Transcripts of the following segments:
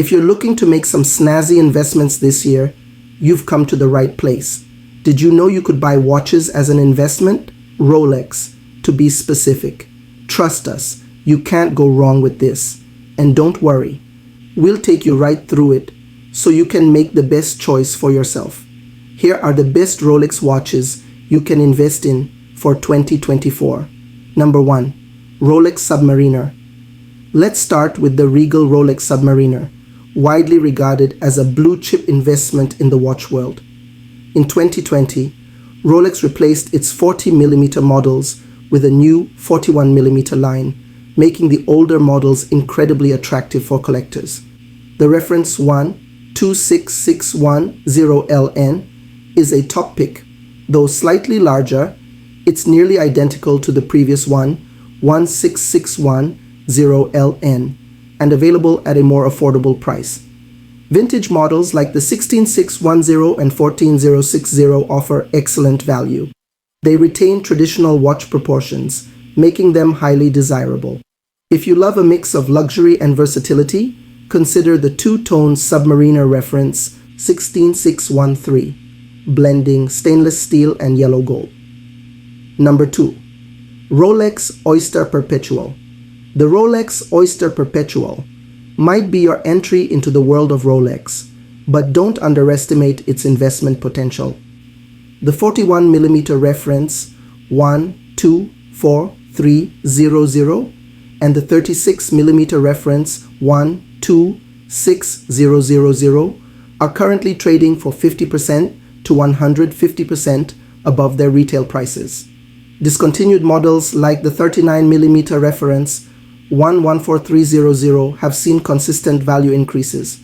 If you're looking to make some snazzy investments this year, you've come to the right place. Did you know you could buy watches as an investment? Rolex, to be specific. Trust us, you can't go wrong with this. And don't worry, we'll take you right through it so you can make the best choice for yourself. Here are the best Rolex watches you can invest in for 2024. Number 1. Rolex Submariner. Let's start with the Regal Rolex Submariner, widely regarded as a blue-chip investment in the watch world. In 2020, Rolex replaced its 40mm models with a new 41mm line, making the older models incredibly attractive for collectors. The reference 1-26610LN is a top pick. Though slightly larger, it's nearly identical to the previous one, 16610LN, and available at a more affordable price. Vintage models like the 16610 and 14060 offer excellent value. They retain traditional watch proportions, making them highly desirable. If you love a mix of luxury and versatility, consider the two-tone Submariner reference 16613, blending stainless steel and yellow gold. Number 2. Rolex Oyster Perpetual. The Rolex Oyster Perpetual might be your entry into the world of Rolex, but don't underestimate its investment potential. The 41mm reference 1-2-4-3-0-0 and the 36mm reference 1-2-6-0-0-0 are currently trading for 50% to 150% above their retail prices. Discontinued models like the 39mm reference 1-14300 have seen consistent value increases,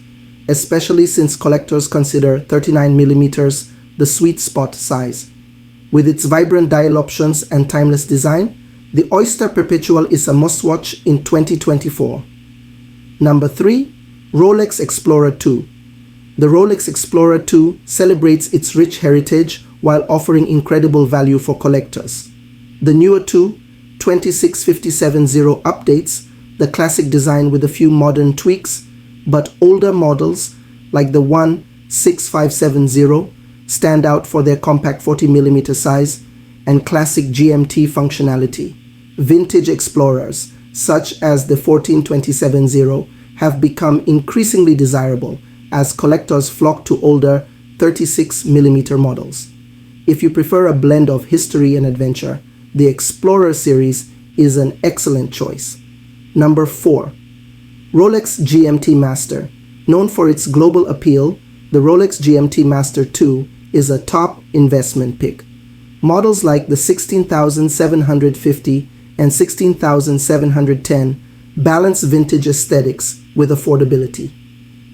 especially since collectors consider 39mm the sweet spot size. With its vibrant dial options and timeless design, the Oyster Perpetual is a must-watch in 2024. Number 3. Rolex Explorer 2. The Rolex Explorer 2 celebrates its rich heritage while offering incredible value for collectors. The newer 26570 updates the classic design with a few modern tweaks, but older models like the 16570 stand out for their compact 40mm size and classic GMT functionality. Vintage Explorers, such as the 14270, have become increasingly desirable as collectors flock to older 36mm models. If you prefer a blend of history and adventure, the Explorer series is an excellent choice. Number 4. Rolex GMT Master. Known for its global appeal, the Rolex GMT Master 2 is a top investment pick. Models like the 16750 and 16710 balance vintage aesthetics with affordability.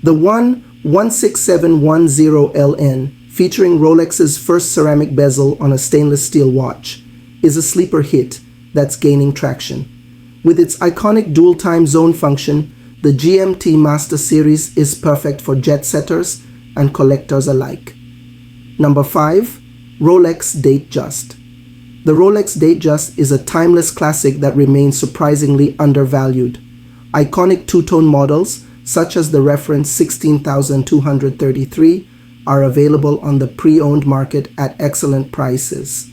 The 1-16710LN, featuring Rolex's first ceramic bezel on a stainless steel watch, is a sleeper hit that's gaining traction. With its iconic dual time zone function, the GMT Master series is perfect for jet setters and collectors alike. Number 5. Rolex Datejust. The Rolex Datejust is a timeless classic that remains surprisingly undervalued. Iconic two-tone models, such as the reference 16233, are available on the pre-owned market at excellent prices.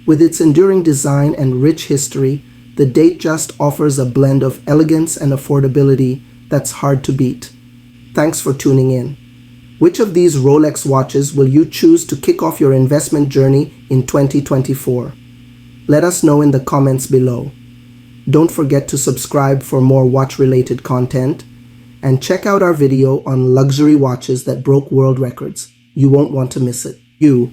With its enduring design and rich history, the Datejust offers a blend of elegance and affordability that's hard to beat. Thanks for tuning in. Which of these Rolex watches will you choose to kick off your investment journey in 2024? Let us know in the comments below. Don't forget to subscribe for more watch-related content, and check out our video on luxury watches that broke world records. You won't want to miss it. You